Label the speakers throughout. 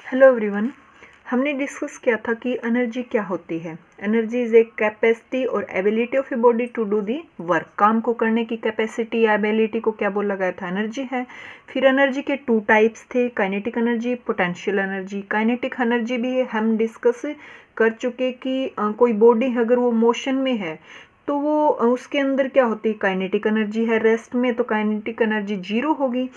Speaker 1: Hello everyone. हमने discuss किया था कि एनर्जी क्या होती है। एनर्जी इज ए कैपेसिटी और ability of a body to do the work. काम को करने की कैपेसिटी या एबिलिटी को क्या बोला गया था? एनर्जी है। फिर एनर्जी के टू टाइप्स थे, kinetic energy, potential energy. Kinetic energy भी हम डिस्कस कर चुके कि कोई बॉडी अगर वो मोशन में है तो वो उसके अंदर क्या होती है? काइनेटिक एनर्जी है। रेस्ट में तो काइनेटिक एनर्जी जीरो होगी।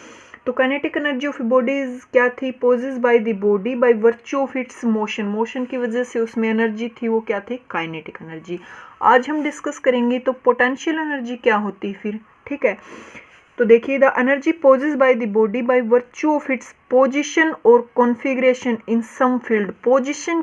Speaker 1: तो काइनेटिक एनर्जी ऑफ बॉडीज क्या थी? Possess by the body by virtue of its motion. Motion की वजह से उसमें एनर्जी थी, वो क्या थी? Kinetic energy. आज हम डिस्कस करेंगे तो पोटेंशियल एनर्जी क्या होती है फिर, ठीक है। तो देखिए, the energy possess by the body by virtue of its position और configuration in some field. Position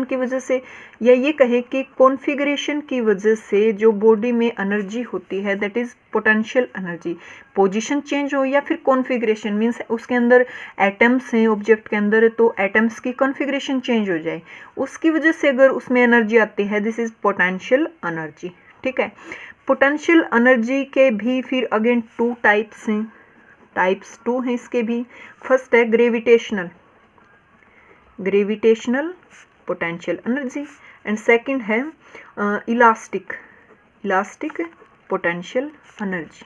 Speaker 1: की वजह से या ये कहे कि कॉन्फ़िगरेशन की वजह से जो बॉडी में एनर्जी होती है, that is potential energy. Position change हो या फिर कॉन्फ़िगरेशन मीन्स उसके अंदर एटम्स हैं, ऑब्जेक्ट के अंदर, तो एटम्स की कॉन्फ़िगरेशन चेंज हो जाए, उसकी वजह से अगर उसमें एनर्जी आती है, दिस इज़ पोटेंशियल एनर्जी, ठीक है। पोटेंशियल एनर्जी के भी फिर अगेन टू टाइप्स हैं, टाइप्स टू हैं इसके भी। फर्स्ट है gravitational potential energy and second है इलास्टिक पोटेंशियल एनर्जी।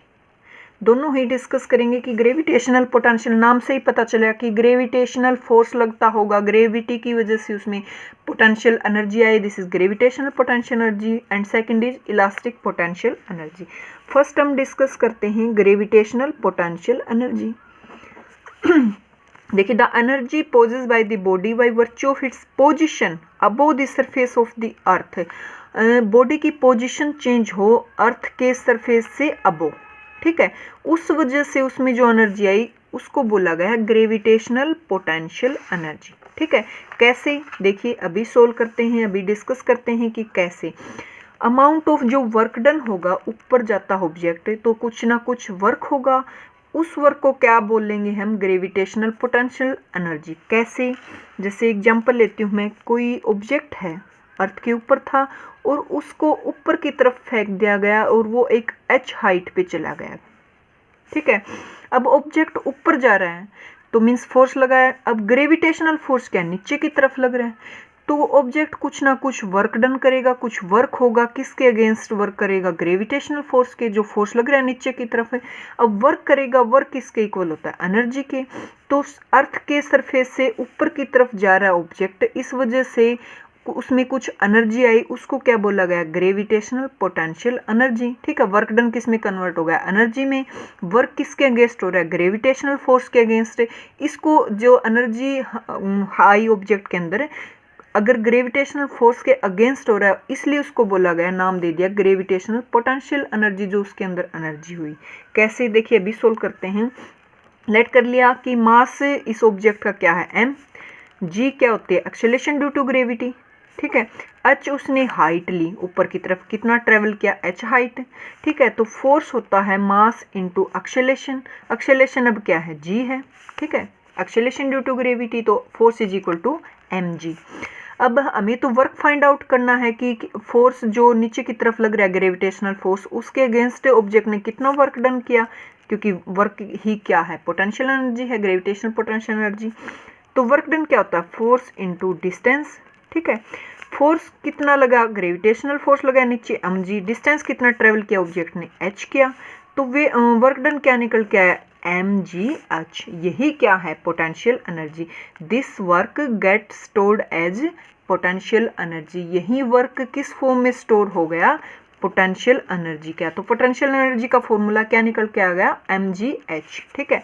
Speaker 1: दोनों ही डिस्कस करेंगे कि ग्रेविटेशनल पोटेंशियल, नाम से ही पता चला कि ग्रेविटेशनल फोर्स लगता होगा, ग्रेविटी की वजह से उसमें पोटेंशियल एनर्जी आई, this is gravitational potential energy and second is elastic potential energy. First हम डिस्कस करते हैं ग्रेविटेशनल पोटेंशियल एनर्जी। देखिए, the energy possess by the body by virtue of its position above the surface of the earth. Body की position change हो earth के surface से above, ठीक है, उस वजह से उसमें जो एनर्जी आई उसको बोला गया है ग्रेविटेशनल पोटेंशियल एनर्जी, ठीक है। कैसे? देखिए, अभी सोल्व करते हैं, अभी डिस्कस करते हैं कि कैसे। अमाउंट ऑफ जो वर्क डन होगा, ऊपर जाता ऑब्जेक्ट तो कुछ ना कुछ वर्क होगा, उस वर्क को क्या बोलेंगे हम? Gravitational potential energy. कैसे? जैसे एग्जांपल लेती हूँ मैं, कोई ऑब्जेक्ट है अर्थ के ऊपर था और उसको ऊपर की तरफ फेंक दिया गया और वो एक h हाइट पे चला गया, ठीक है। अब ऑब्जेक्ट ऊपर जा रहा है तो मीन्स फोर्स लगा है। अब ग्रेविटेशनल फोर्स क्या? नीचे की तरफ लग रहा है, तो ऑब्जेक्ट कुछ ना कुछ वर्क डन करेगा, कुछ वर्क होगा। किसके अगेंस्ट वर्क करेगा? ग्रेविटेशनल फोर्स के, जो फोर्स लग रहा है नीचे की तरफ है। अब वर्क करेगा, वर्क किसके इक्वल होता है? एनर्जी के। तो अर्थ के सरफेस से ऊपर की तरफ जा रहा है ऑब्जेक्ट, इस वजह से उसमें कुछ एनर्जी आई, उसको क्या बोला गया? ग्रेविटेशनल पोटेंशियल एनर्जी, ठीक है। वर्क डन किस में कन्वर्ट हो गया? एनर्जी में। वर्क किसके अगेंस्ट हो रहा है? ग्रेविटेशनल फोर्स के अगेंस्ट है। इसको जो एनर्जी हाई ऑब्जेक्ट के अंदर है, अगर ग्रेविटेशनल फोर्स के अगेंस्ट हो रहा है, इसलिए उसको बोला गया, नाम दे दिया ग्रेविटेशनल पोटेंशियल एनर्जी, जो उसके अंदर एनर्जी हुई। कैसे? देखिए, अभी सोल्व करते हैं। लेट कर लिया कि मास इस ऑब्जेक्ट का क्या है? m। g क्या होती है? एक्सेलरेशन ड्यू टू ग्रेविटी, ठीक है। h उसने हाइट ली, ऊपर की तरफ कितना ट्रेवल किया? h हाइट, ठीक है। तो फोर्स होता है मास इंटू एक्सेलरेशन। एक्सेलरेशन अब क्या है? g है, ठीक है। एक्सेलरेशन ड्यू टू ग्रेविटी, तो force is equal to mg। अब हमें तो वर्क फाइंड आउट करना है कि फोर्स जो नीचे की तरफ लग रहा है ग्रेविटेशनल फोर्स, उसके अगेंस्ट ऑब्जेक्ट ने कितना वर्क डन किया, क्योंकि वर्क ही क्या है? पोटेंशियल एनर्जी है, ग्रेविटेशनल पोटेंशियल एनर्जी। तो वर्क डन क्या होता है? फोर्स इनटू डिस्टेंस, ठीक है। फोर्स कितना लगा? ग्रेविटेशनल फोर्स लगा नीचे mg। डिस्टेंस कितना ट्रेवल किया ऑब्जेक्ट ने? h किया। तो वे वर्क डन क्या निकल के आया? mgh। यही क्या है? Potential energy. This work get stored as potential energy. यही वर्क किस फॉर्म में स्टोर हो गया? Potential energy. क्या? तो पोटेंशियल एनर्जी का फॉर्मूला क्या निकल के आ गया? mgh, ठीक है।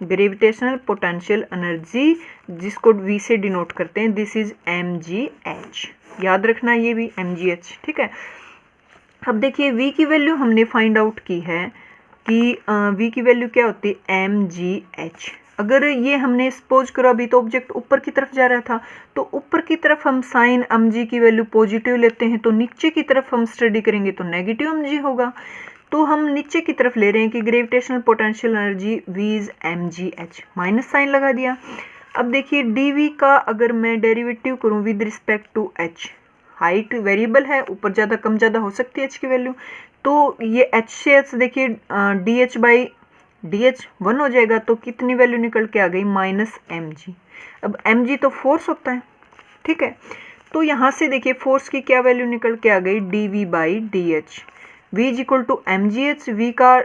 Speaker 1: ग्रेविटेशनल पोटेंशियल एनर्जी, जिसको v से डिनोट करते हैं, दिस इज mgh। याद रखना ये भी mgh, ठीक है। अब देखिए, v की वैल्यू हमने फाइंड आउट की है कि v की वैल्यू क्या होती है? mgh। अगर ये हमने सपोज करो, अभी तो ऑब्जेक्ट ऊपर की तरफ जा रहा था, तो ऊपर की तरफ हम साइन mg की वैल्यू पॉजिटिव लेते हैं, तो नीचे की तरफ हम स्टडी करेंगे तो नेगेटिव mg होगा। तो हम नीचे की तरफ ले रहे हैं कि gravitational potential energy v is mgh, minus sign लगा दिया। अब देखिए, dv का अगर मैं डेरिवेटिव करूं with respect to h, height variable है, ऊपर ज़्यादा कम ज़्यादा हो सकती है h की वैल्यू, तो ये h से h देखिए डी एच बाई DH 1 हो जाएगा तो कितनी वैल्यू निकल के आ गई -mg। अब mg तो फोर्स होता है, ठीक है। तो यहाँ से देखिए फोर्स की क्या वैल्यू निकल के आ गई dV/dh। v is equal to mgh, v का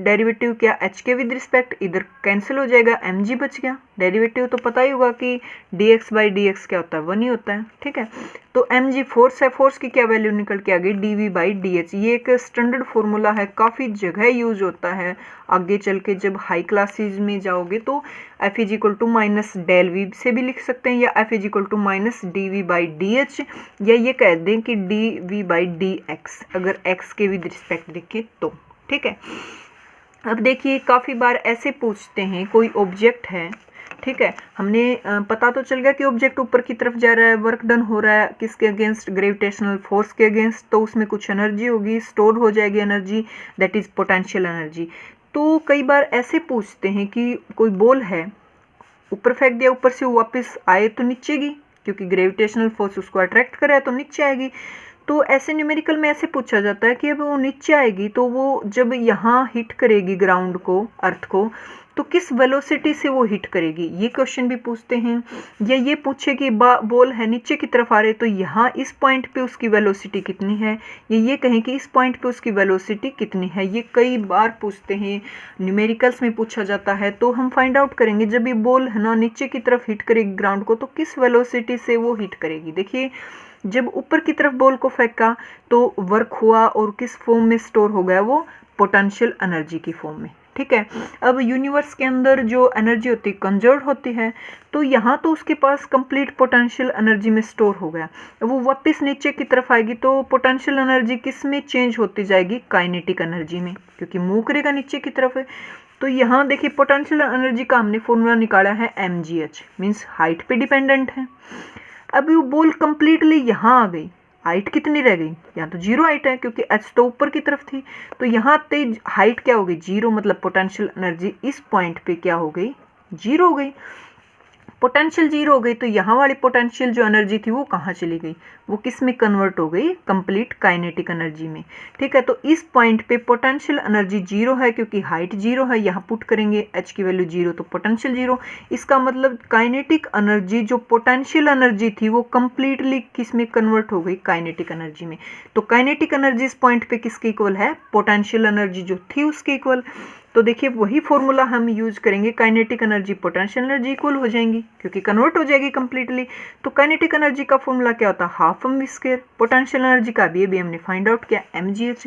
Speaker 1: डेरिवेटिव क्या h के विद रिस्पेक्ट, इधर कैंसिल हो जाएगा, mg बच गया। डेरिवेटिव तो पता ही होगा कि dx/dx क्या होता है, 1 ही होता है, ठीक है। तो mg फोर्स है, फोर्स की क्या वैल्यू निकल के आ गई dV/dh। ये एक स्टैंडर्ड फॉर्मूला है, काफ़ी जगह यूज होता है। आगे चल के जब हाई क्लासेज में जाओगे तो F is equal to -del-v से भी लिख सकते हैं, या F is equal to -dV/dh, या ये कह दें कि dV/dx अगर x के विद रिस्पेक्ट देखें तो, ठीक है। अब देखिए काफ़ी बार ऐसे पूछते हैं, कोई ऑब्जेक्ट है, ठीक है, हमने पता तो चल गया कि ऑब्जेक्ट ऊपर की तरफ जा रहा है, वर्क डन हो रहा है किसके अगेंस्ट, ग्रेविटेशनल फोर्स के अगेंस्ट, तो उसमें कुछ एनर्जी होगी, स्टोर हो जाएगी energy, that is potential energy. तो कई बार ऐसे पूछते हैं कि कोई बॉल है, ऊपर फेंक दिया, ऊपर से वापस आए तो नीचे गी, क्योंकि ग्रेविटेशनल फोर्स उसको अट्रैक्ट करे है तो नीचे आएगी। तो ऐसे न्यूमेरिकल में ऐसे पूछा जाता है कि अब वो नीचे आएगी तो वो जब यहाँ हिट करेगी ग्राउंड को, अर्थ को, तो किस वेलोसिटी से वो हिट करेगी, ये क्वेश्चन भी पूछते हैं। या ये पूछे कि बॉल है नीचे की तरफ आ रहे तो यहाँ इस पॉइंट पे उसकी वेलोसिटी कितनी है, या ये कहें कि इस पॉइंट पे उसकी वेलोसिटी कितनी है। ये कई बार पूछते हैं, न्यूमेरिकल्स में पूछा जाता है। तो हम फाइंड आउट करेंगे जब ये बॉल है ना नीचे की तरफ हिट करेगी ग्राउंड को तो किस वेलोसिटी से वो हिट करेगी। देखिए जब ऊपर की तरफ बॉल को फेंका तो वर्क हुआ और किस फॉर्म में स्टोर हो गया, वो पोटेंशियल एनर्जी की फॉर्म में, ठीक है। अब यूनिवर्स के अंदर जो एनर्जी होती है कंजर्व होती है, तो यहाँ तो उसके पास कंप्लीट पोटेंशियल एनर्जी में स्टोर हो गया, वो वापस नीचे की तरफ आएगी तो पोटेंशियल एनर्जी किस में चेंज होती जाएगी, काइनेटिक एनर्जी में, क्योंकि मूव करेगा नीचे की तरफ है। तो यहाँ देखिए पोटेंशियल एनर्जी का हमने फॉर्मूला निकाला है mgh, मीन्स हाइट पे डिपेंडेंट है। अब वो बॉल कंप्लीटली यहाँ आ गई, हाइट कितनी रह गई, यहाँ तो 0 हाइट है क्योंकि h तो ऊपर की तरफ थी, तो यहाँ पे हाइट क्या हो गई 0, मतलब पोटेंशियल एनर्जी इस पॉइंट पे क्या हो गई 0 हो गई। पोटेंशियल 0 हो गई तो यहाँ वाली पोटेंशियल जो एनर्जी थी वो कहाँ चली गई, वो किस में कन्वर्ट हो गई, कंप्लीट काइनेटिक एनर्जी में, ठीक है। तो इस पॉइंट पे पोटेंशियल एनर्जी 0 है क्योंकि हाइट 0 है, यहाँ पुट करेंगे h की वैल्यू 0 तो पोटेंशियल 0। इसका मतलब काइनेटिक एनर्जी जो पोटेंशियल एनर्जी थी वो कंप्लीटली किस में कन्वर्ट हो गई, काइनेटिक एनर्जी में। तो काइनेटिक एनर्जी इस पॉइंट पे किसके इक्वल है, पोटेंशियल एनर्जी जो थी उसके इक्वल। तो देखिए वही फॉर्मूला हम यूज करेंगे, kinetic energy potential energy equal हो जाएंगी क्योंकि कन्वर्ट हो जाएगी कंप्लीटली। तो काइनेटिक एनर्जी का फॉर्मूला क्या होता है, half m v square. Potential energy का भी हमने फाइंड आउट किया mgh,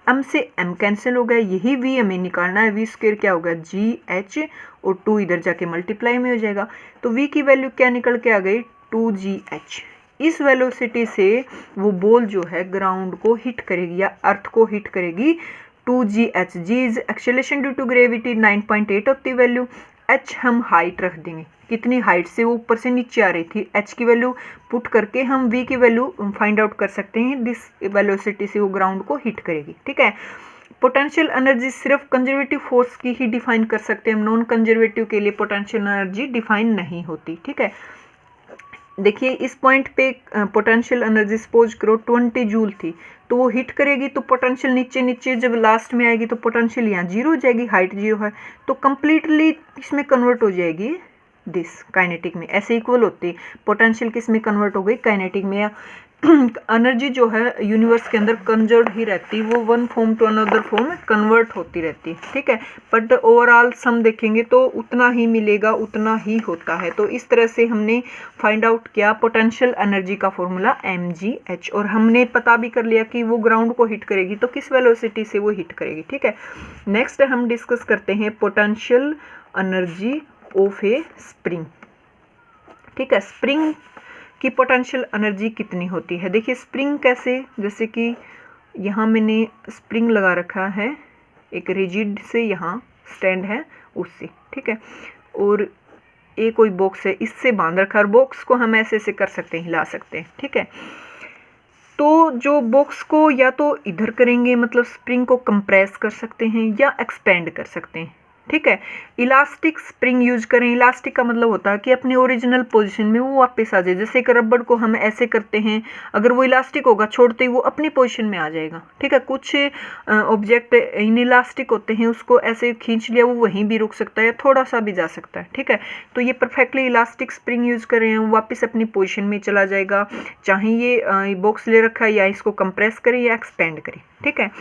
Speaker 1: m से m कैंसिल हो गया, यही v हमें निकालना है, v स्क्वायर क्या होगा gh और 2 इधर जाके मल्टीप्लाई में हो जाएगा। तो v की वैल्यू क्या निकल के आ गई 2gh। इस वेलोसिटी से वो बॉल जो है ग्राउंड को हिट करेगी या अर्थ को हिट करेगी 2gh। g is acceleration due to gravity 9.8 होती वैल्यू, h हम हाइट रख देंगे, कितनी हाइट से वो ऊपर से नीचे आ रही थी, h की वैल्यू पुट करके हम v की वैल्यू फाइंड आउट कर सकते हैं, दिस वेलोसिटी से वो ग्राउंड को हिट करेगी, ठीक है। पोटेंशियल एनर्जी सिर्फ कंजर्वेटिव फोर्स की ही डिफाइन कर सकते हैं, नॉन कंजर्वेटिव के लिए पोटेंशियल एनर्जी डिफाइन नहीं होती, ठीक है। देखिए इस पॉइंट पे पोटेंशियल एनर्जी सपोज करो 20 जूल थी, तो वो हिट करेगी तो पोटेंशियल नीचे नीचे जब लास्ट में आएगी तो पोटेंशियल यहाँ 0 हो जाएगी, हाइट 0 है तो कंप्लीटली इसमें कन्वर्ट हो जाएगी दिस काइनेटिक में, ऐसे इक्वल होती है। पोटेंशियल किस में कन्वर्ट हो गई, काइनेटिक में। एनर्जी जो है यूनिवर्स के अंदर कंजर्व ही रहती, वो one form to another form convert होती रहती है, ठीक है। बट ओवरऑल सम देखेंगे तो उतना ही मिलेगा, उतना ही होता है। तो इस तरह से हमने फाइंड आउट किया पोटेंशियल एनर्जी का फॉर्मूला mgh, और हमने पता भी कर लिया कि वो ग्राउंड को हिट करेगी तो किस वेलोसिटी से वो हिट करेगी, ठीक है। नेक्स्ट हम डिस्कस करते हैं potential energy of a spring, ठीक है। स्प्रिंग की पोटेंशियल एनर्जी कितनी होती है, देखिए स्प्रिंग कैसे, जैसे कि यहाँ मैंने स्प्रिंग लगा रखा है एक रिजिड से, यहाँ स्टैंड है उससे, ठीक है, और ये कोई बॉक्स है इससे बांध रखा है, और बॉक्स को हम ऐसे ऐसे कर सकते हैं, हिला सकते हैं, ठीक है। तो जो बॉक्स को या तो इधर करेंगे मतलब स्प्रिंग को कंप्रेस कर सकते हैं या एक्सपेंड कर सकते हैं, ठीक है। इलास्टिक स्प्रिंग यूज करें, इलास्टिक का मतलब होता है कि अपने ओरिजिनल पोजीशन में वो वापस आ जाए। जैसे एक रबड़ को हम ऐसे करते हैं, अगर वो इलास्टिक होगा छोड़ते ही वो अपनी पोजीशन में आ जाएगा, ठीक है। कुछ ऑब्जेक्ट इन इलास्टिक होते हैं, उसको ऐसे खींच लिया वो वहीं भी रुक सकता है, थोड़ा सा भी जा सकता है, ठीक है। तो ये परफेक्टली इलास्टिक स्प्रिंग यूज कर रहे हैं, वो वापस अपनी पोजीशन में चला जाएगा, चाहे ये बॉक्स ले रखा है या इसको कंप्रेस करें या एक्सपेंड करें, ठीक है।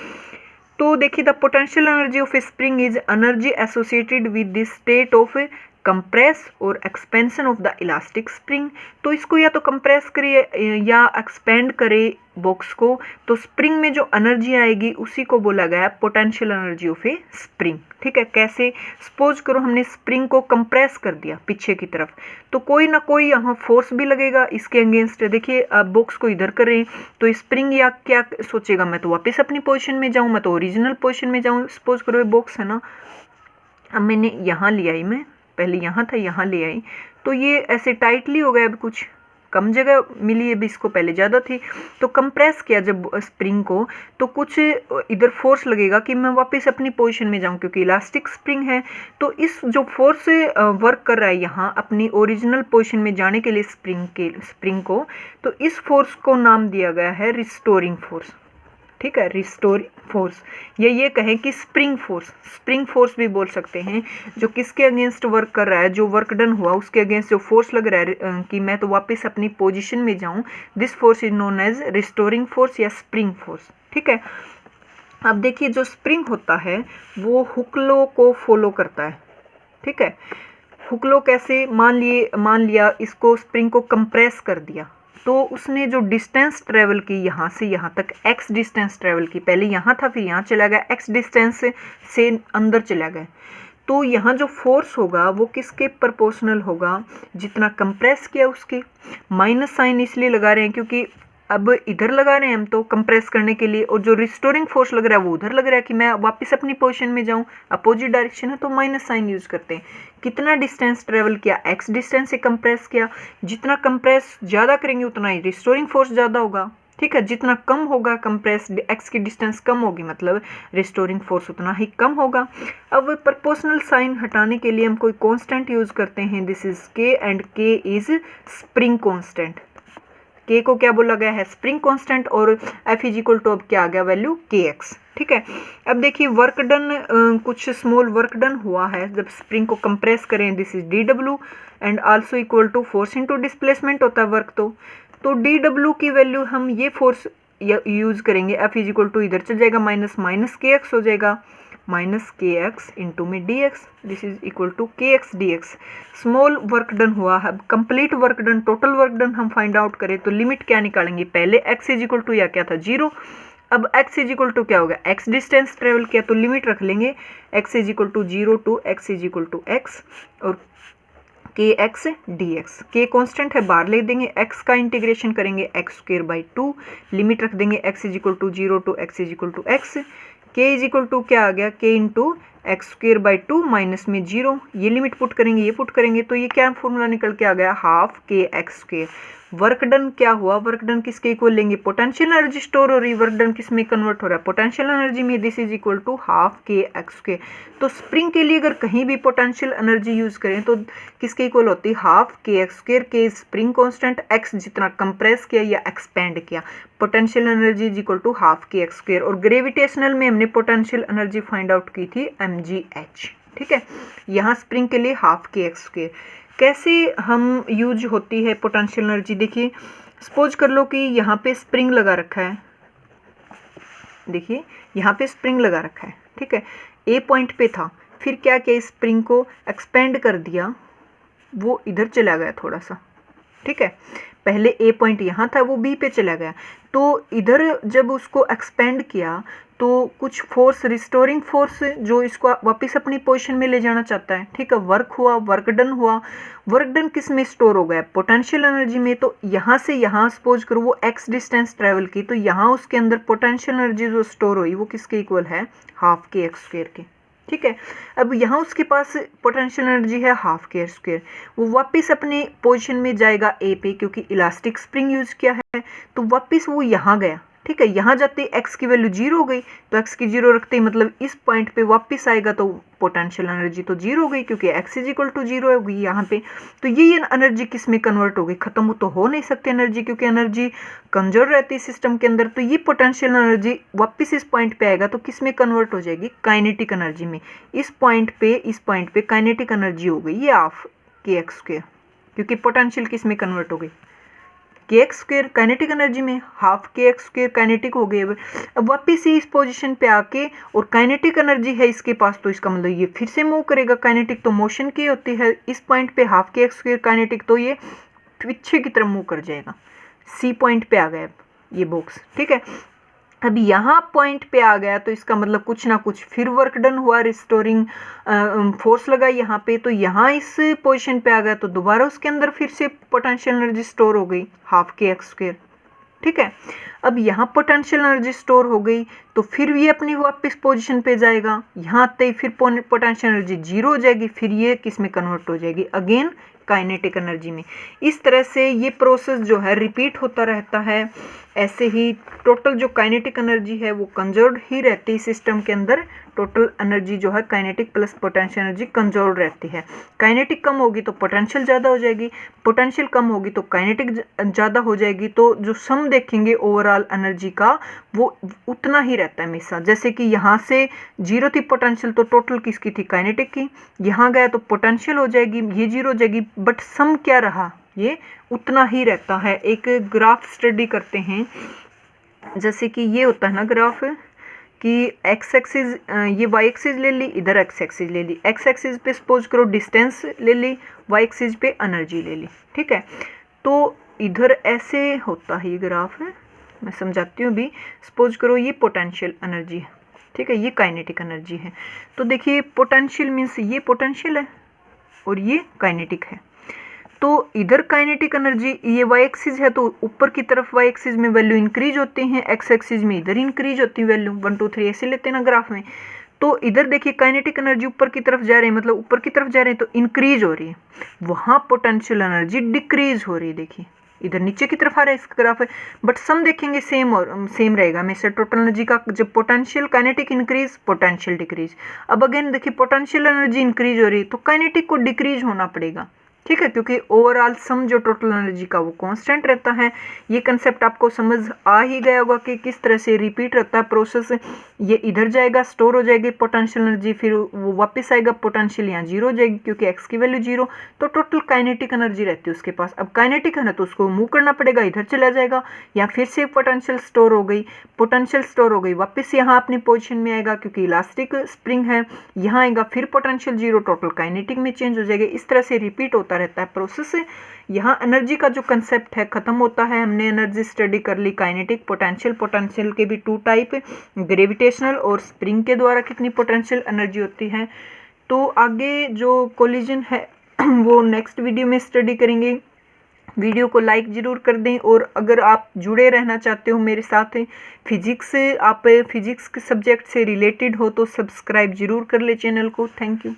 Speaker 1: तो देखिए, the potential energy of a spring is energy associated with the state of compress और expansion of the elastic spring. तो इसको या तो कंप्रेस करे या एक्सपेंड करे बॉक्स को, तो स्प्रिंग में जो एनर्जी आएगी उसी को बोला गया है potential energy of a spring, ठीक है। कैसे? सपोज करो हमने स्प्रिंग को कंप्रेस कर दिया पीछे की तरफ, तो कोई ना कोई यहाँ फोर्स भी लगेगा इसके अगेंस्ट। देखिए, अब बॉक्स को इधर कर रहे हैं तो स्प्रिंग या क्या सोचेगा, मैं तो वापस अपनी पोजीशन में जाऊँ, मैं तो ओरिजिनल पोजीशन में जाऊँ। सपोज करो ये बॉक्स है ना, अब मैंने यहाँ ले आई, मैं पहले यहाँ था यहाँ ले आई, तो ये ऐसे टाइटली हो गया, अब कुछ कम जगह मिली, अब इसको पहले ज़्यादा थी। तो कंप्रेस किया जब स्प्रिंग को, तो कुछ इधर फोर्स लगेगा कि मैं वापस अपनी पोजीशन में जाऊं, क्योंकि इलास्टिक स्प्रिंग है। तो इस जो फोर्स वर्क कर रहा है यहाँ अपनी ओरिजिनल पोजीशन में जाने के लिए स्प्रिंग को, तो इस फोर्स को नाम दिया गया है रिस्टोरिंग फोर्स, ठीक है। रिस्टोरिंग फोर्स, ये कहें कि स्प्रिंग फोर्स भी बोल सकते हैं, जो किसके अगेंस्ट वर्क कर रहा है, जो वर्क डन हुआ उसके अगेंस्ट जो फोर्स लग रहा है कि मैं तो वापस अपनी पोजीशन में जाऊं, this force is known as restoring force या स्प्रिंग फोर्स, ठीक है। अब देखिए, जो स्प्रिंग होता है वो हुक लॉ को फॉलो करता है, ठीक है। हुक लॉ कैसे? मान लिया इसको स्प्रिंग को कंप्रेस कर दिया, तो उसने जो डिस्टेंस ट्रेवल की यहाँ से यहाँ तक, x डिस्टेंस ट्रेवल की, पहले यहाँ था फिर यहाँ चला गया, x डिस्टेंस से अंदर चला गया, तो यहाँ जो फोर्स होगा वो किसके प्रोपोर्शनल होगा? जितना कंप्रेस किया उसके। माइनस साइन इसलिए लगा रहे हैं क्योंकि अब इधर लगा रहे हैं हम तो कंप्रेस करने के लिए, और जो रिस्टोरिंग फोर्स लग रहा है वो उधर लग रहा है कि मैं वापस अपनी पोजीशन में जाऊं, अपोजिट डायरेक्शन है तो माइनस साइन यूज करते हैं। कितना डिस्टेंस ट्रेवल किया? x डिस्टेंस से कंप्रेस किया, जितना कंप्रेस ज़्यादा करेंगे उतना ही रिस्टोरिंग फोर्स ज़्यादा होगा, ठीक है। जितना कम होगा कंप्रेस, x की डिस्टेंस कम होगी, मतलब रिस्टोरिंग फोर्स उतना ही कम होगा। अब प्रोपोर्शनल साइन हटाने के लिए हम कोई कांस्टेंट यूज करते हैं, this is k and k is spring constant. k को क्या बोला गया है? स्प्रिंग कांस्टेंट, और F इज इक्वल टू अब क्या आ गया वैल्यू? kx, ठीक है। अब देखिए, वर्क डन, कुछ स्मॉल वर्क डन हुआ है जब स्प्रिंग को कंप्रेस करें, this is dw and also equal to force into displacement होता है वर्क। तो dw की वैल्यू हम ये फोर्स यूज करेंगे, F इज इक्वल टू इधर चल जाएगा माइनस kx हो जाएगा, माइनस kx इंटू में dx, this is equal to kx dx। Small work done हुआ है। अब complete work done, total work done हम फाइंड आउट करें तो लिमिट क्या निकालेंगे? पहले x इज इक्वल टू या क्या था? 0। अब x इज इक्वल टू क्या होगा? x डिस्टेंस ट्रेवल किया तो लिमिट रख लेंगे, x is equal to 0 to x is equal to x और kx dx। k कांस्टेंट है, बाहर ले देंगे, x का इंटीग्रेशन करेंगे x²/2, लिमिट रख देंगे x is equal to 0 to x is equal to x। k is equal to क्या आ गया? k इंटू x² माइनस में 0, ये लिमिट पुट करेंगे, ये पुट करेंगे, तो ये क्या फॉर्मूला निकल के आ गया? Half kx²। वर्क डन क्या हुआ? वर्क डन किसके इक्वल लेंगे? पोटेंशियल एनर्जी स्टोर हो रही, वर्क डन किस में कन्वर्ट हो रहा है? पोटेंशियल एनर्जी में, this is equal to half kx²। तो स्प्रिंग के लिए अगर कहीं भी पोटेंशियल एनर्जी यूज करें तो किसके इक्वल होती है? Half kx²। k spring constant, x जितना कंप्रेस किया या एक्सपेंड किया, potential energy is equal to half kx²। और ग्रेविटेशनल में हमने पोटेंशियल एनर्जी फाइंड आउट की थी mgh, ठीक है। यहाँ स्प्रिंग के लिए हाफ kx²। कैसे हम यूज होती है पोटेंशियल एनर्जी? देखिए, सपोज कर लो कि यहाँ पे स्प्रिंग लगा रखा है, देखिए यहाँ पे स्प्रिंग लगा रखा है, ठीक है। ए पॉइंट पे था, फिर क्या किया? स्प्रिंग को एक्सपेंड कर दिया, वो इधर चला गया थोड़ा सा, ठीक है। पहले ए पॉइंट यहाँ था, वो बी पे चला गया, तो इधर जब उसको एक्सपेंड किया तो कुछ फोर्स, रिस्टोरिंग फोर्स, जो इसको वापस अपनी पोजीशन में ले जाना चाहता है, ठीक है। वर्क हुआ, वर्क डन हुआ, वर्क डन किस में स्टोर हो गया? पोटेंशियल एनर्जी में। तो यहाँ से यहाँ सपोज करो वो x डिस्टेंस ट्रेवल की, तो यहाँ उसके अंदर पोटेंशियल एनर्जी जो स्टोर हुई वो किसके इक्वल है? हाफ kx² के, ठीक है। अब यहाँ उसके पास पोटेंशियल एनर्जी है हाफ kx², वो वापस अपने पोजीशन में जाएगा ए पे, क्योंकि इलास्टिक स्प्रिंग यूज किया है, तो वापस वो यहाँ गया, ठीक है। यहाँ जाते ही x की वैल्यू 0 हो गई, तो x की 0 रखते ही मतलब इस पॉइंट पे वापस आएगा तो पोटेंशियल एनर्जी तो 0 हो गई, क्योंकि x इज इक्वल टू 0 होगी यहाँ पे। तो ये एनर्जी किस में कन्वर्ट हो गई, खत्म तो हो नहीं सकती एनर्जी, क्योंकि एनर्जी कंजर्व रहती है सिस्टम के अंदर। तो ये पोटेंशियल एनर्जी वापस इस पॉइंट पे आएगा तो किस में कन्वर्ट हो जाएगी, काइनेटिक एनर्जी में। इस पॉइंट पे काइनेटिक एनर्जी हो गई ये हाफ kx², क्योंकि पोटेंशियल किस में कन्वर्ट हो गई, kx² काइनेटिक एनर्जी में, हाफ kx² काइनेटिक हो गई। अब वापिस ही इस पोजीशन पे आके, और काइनेटिक एनर्जी है इसके पास, तो इसका मतलब ये फिर से मूव करेगा। काइनेटिक तो मोशन की होती है, इस पॉइंट पे हाफ kx² काइनेटिक, तो ये पीछे की तरफ मूव कर जाएगा। सी पॉइंट पे आ गया ये बॉक्स, ठीक है। अब यहाँ पॉइंट पे आ गया तो इसका मतलब कुछ ना कुछ फिर वर्क डन हुआ, रिस्टोरिंग फोर्स लगा यहाँ पे, तो यहाँ इस पोजीशन पे आ गया तो दोबारा उसके अंदर फिर से पोटेंशियल एनर्जी स्टोर हो गई हाफ kx², ठीक है। अब यहाँ पोटेंशियल एनर्जी स्टोर हो गई तो फिर ये अपनी वापस पोजीशन पे जाएगा, यहाँ आते ही फिर पोटेंशियल एनर्जी 0 हो जाएगी, फिर ये किस में कन्वर्ट हो जाएगी, अगेन काइनेटिक एनर्जी में। इस तरह से ये प्रोसेस जो है रिपीट होता रहता है। ऐसे ही टोटल जो काइनेटिक एनर्जी है वो कंजर्व्ड ही रहती है सिस्टम के अंदर। टोटल एनर्जी जो है kinetic plus potential energy conserved रहती है। काइनेटिक कम होगी तो पोटेंशियल ज़्यादा हो जाएगी, पोटेंशियल कम होगी तो काइनेटिक ज़्यादा हो जाएगी। तो जो सम देखेंगे ओवरऑल एनर्जी का वो उतना ही रहता है हमेशा। जैसे कि यहाँ से 0 थी पोटेंशियल तो टोटल किसकी थी, काइनेटिक की, यहाँ गया तो पोटेंशियल हो जाएगी, ये 0 हो जाएगी, बट सम क्या रहा, ये उतना ही रहता है। एक ग्राफ स्टडी करते हैं, जैसे कि ये होता है ना ग्राफ कि एक्स एक्सिस, ये वाई एक्सिस ले ली, इधर एक्स एक्सिस ले ली। एक्स एक्सिस पे सपोज करो डिस्टेंस ले ली, वाई एक्सिस पे एनर्जी ले ली, ठीक है। तो इधर ऐसे होता है ये ग्राफ है, मैं समझाती हूँ भी। सपोज करो ये पोटेंशियल एनर्जी है, ठीक है, ये काइनेटिक एनर्जी है। तो देखिए पोटेंशियल मीन्स ये पोटेंशियल है और ये काइनेटिक है। तो इधर काइनेटिक एनर्जी, ये वाई एक्सिस है तो ऊपर की तरफ वाई एक्सिस में वैल्यू इंक्रीज होती हैं, एक्स एक्सिस में इधर इंक्रीज होती है वैल्यू, 1 2 3 ऐसे लेते हैं ना ग्राफ में। तो इधर देखिए काइनेटिक एनर्जी ऊपर की तरफ जा रही है, मतलब ऊपर की तरफ जा रहे हैं तो इंक्रीज हो रही है, वहाँ पोटेंशियल एनर्जी डिक्रीज हो रही है। देखिए इधर नीचे की तरफ आ रहा है इसका ग्राफ है, बट सम देखेंगे सेम और सेम रहेगा हमेशा टोटल एनर्जी का। जब potential kinetic increase, potential decrease. अब अगेन देखिए पोटेंशियल एनर्जी इंक्रीज हो रही है तो काइनेटिक को डिक्रीज होना पड़ेगा, ठीक है, क्योंकि ओवरऑल सम जो टोटल एनर्जी का वो कांस्टेंट रहता है। ये कंसेप्ट आपको समझ आ ही गया होगा कि किस तरह से रिपीट रहता है प्रोसेस। ये इधर जाएगा, स्टोर हो जाएगी पोटेंशियल एनर्जी, फिर वो वापस आएगा, पोटेंशियल यहाँ 0 हो जाएगी क्योंकि एक्स की वैल्यू 0, तो टोटल काइनेटिक एनर्जी रहती है उसके पास। अब काइनेटिक है ना तो उसको मूव करना पड़ेगा, इधर चला जाएगा, या फिर से पोटेंशियल स्टोर हो गई, पोटेंशियल स्टोर हो गई, वापस यहाँ अपनी पोजिशन में आएगा क्योंकि इलास्टिक स्प्रिंग है, यहाँ आएगा, फिर पोटेंशियल 0, टोटल काइनेटिक में चेंज हो जाएगा। इस तरह से रिपीट होता रहता है प्रोसेस। यहाँ एनर्जी का जो कंसेप्ट है खत्म होता है। हमने एनर्जी स्टडी कर ली काइनेटिक, पोटेंशियल, पोटेंशियल के भी 2 टाइप, ग्रेविटेशनल और स्प्रिंग के द्वारा कितनी पोटेंशियल एनर्जी होती है। तो आगे जो कोलिजन है वो नेक्स्ट वीडियो में स्टडी करेंगे। वीडियो को लाइक ज़रूर कर दें, और अगर आप जुड़े रहना चाहते हो मेरे साथ, फिजिक्स, आप फिजिक्स के सब्जेक्ट से रिलेटेड हो तो सब्सक्राइब ज़रूर कर ले चैनल को। Thank you.